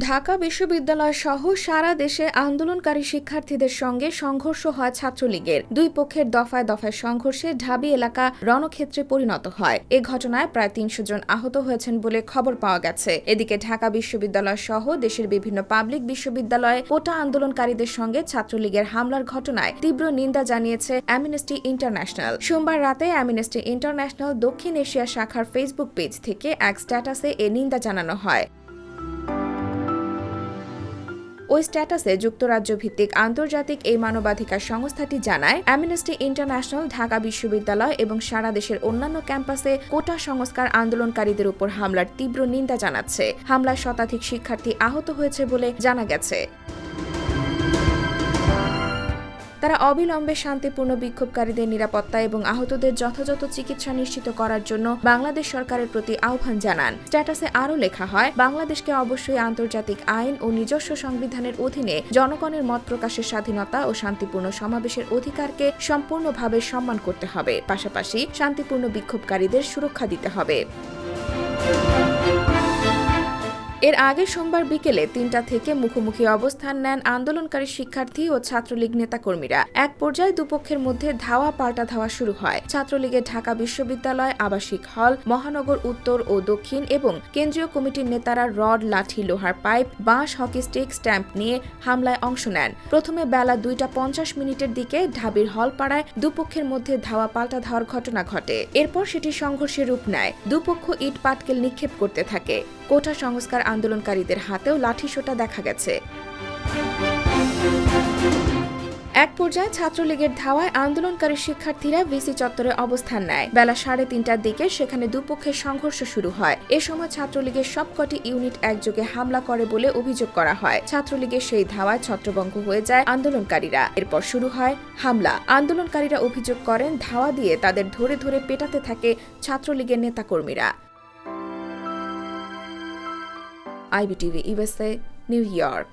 ঢাকা বিশ্ববিদ্যালয় সহ সারা দেশে আন্দোলনকারী শিক্ষার্থীদের সঙ্গে সংঘর্ষ হয় ছাত্রলীগের। দুই পক্ষের দফায় দফায় সংঘর্ষে ঢাবি এলাকা রণক্ষেত্রে পরিণত হয়। এ ঘটনায় প্রায় ৩০০ জন আহত হয়েছেন বলে খবর পাওয়া গেছে। এদিকে ঢাকা বিশ্ববিদ্যালয় সহ দেশের বিভিন্ন পাবলিক বিশ্ববিদ্যালয়ে কোটা আন্দোলনকারীদের সঙ্গে ছাত্রলীগের হামলার ঘটনায় তীব্র নিন্দা জানিয়েছে অ্যামনেস্টি ইন্টারন্যাশনাল। সোমবার রাতে অ্যামনেস্টি ইন্টারন্যাশনাল দক্ষিণ এশিয়া শাখার ফেসবুক পেজ থেকে এক স্ট্যাটাসে এ নিন্দা জানানো হয়। ওই স্ট্যাটাসে যুক্তরাজ্য ভিত্তিক আন্তর্জাতিক এই মানবাধিকার সংস্থাটি জানায়, অ্যামনেস্টি ইন্টারন্যাশনাল ঢাকা বিশ্ববিদ্যালয় এবং সারা দেশের অন্যান্য ক্যাম্পাসে কোটা সংস্কার আন্দোলনকারীদের উপর হামলার তীব্র নিন্দা জানাচ্ছে। হামলায় শতাধিক শিক্ষার্থী আহত হয়েছে বলে জানা গেছে। তারা অবিলম্বে শান্তিপূর্ণ বিক্ষোভকারীদের নিরাপত্তা এবং আহতদের যথাযথ চিকিৎসা নিশ্চিত করার জন্য বাংলাদেশ সরকারের প্রতি আহ্বান জানান। স্ট্যাটাসে আরও লেখা হয়, বাংলাদেশকে অবশ্যই আন্তর্জাতিক আইন ও নিজস্ব সংবিধানের অধীনে জনগণের মত প্রকাশের স্বাধীনতা ও শান্তিপূর্ণ সমাবেশের অধিকারকে সম্পূর্ণভাবে সম্মান করতে হবে। পাশাপাশি শান্তিপূর্ণ বিক্ষোভকারীদের সুরক্ষা দিতে হবে। এর আগে সোমবার বিকেলে ৩টা থেকে মুখোমুখি অবস্থান নেন আন্দোলনকারী শিক্ষার্থী ও ছাত্রলীগ নেতাকর্মীরা। এক পর্যায়ে দুপক্ষের মধ্যে ধাওয়া পাল্টা ধাওয়া শুরু হয়। ছাত্রলীগের ঢাকা বিশ্ববিদ্যালয় আবাসিক হল, মহানগর উত্তর ও দক্ষিণ এবং কেন্দ্রীয় কমিটির নেতারা রড, লাঠি, লোহার পাইপ, বাঁশ, হকি স্টিক, স্ট্যাম্প নিয়ে হামলায় অংশ নেন। প্রথমে বেলা 2:50 দিকে ঢাবির হলপাড়ায় দুপক্ষের মধ্যে ধাওয়া পাল্টা ধাওয়ার ঘটনা ঘটে। এরপর সেটি সংঘর্ষের রূপ নেয়। দুপক্ষ ইট পাটকেল নিক্ষেপ করতে থাকে। কোটা সংস্কার আন্দোলনকারীদের হাতেও লাঠিসোঁটা দেখা গেছে। এক পর্যায়ে ছাত্রলীগের ধাওয়ায় আন্দোলনকারী শিক্ষার্থীরা ভিসি চত্বরে অবস্থান নেয়। বেলা 3:30টার দিকে সেখানে দুপক্ষের সংঘর্ষ শুরু হয়। এ সময় ছাত্রলীগের সবকটি ইউনিট একযোগে হামলা করে বলে অভিযোগ করা হয়। ছাত্রলীগের সেই ধাওয়ায় ছত্রভঙ্গ হয়ে যায় আন্দোলনকারীরা। এরপর শুরু হয় হামলা। আন্দোলনকারীরা অভিযোগ করেন, ধাওয়া দিয়ে তাদের ধরে ধরে পেটাতে থাকে ছাত্রলীগের নেতাকর্মীরা। IBTV USA, New York।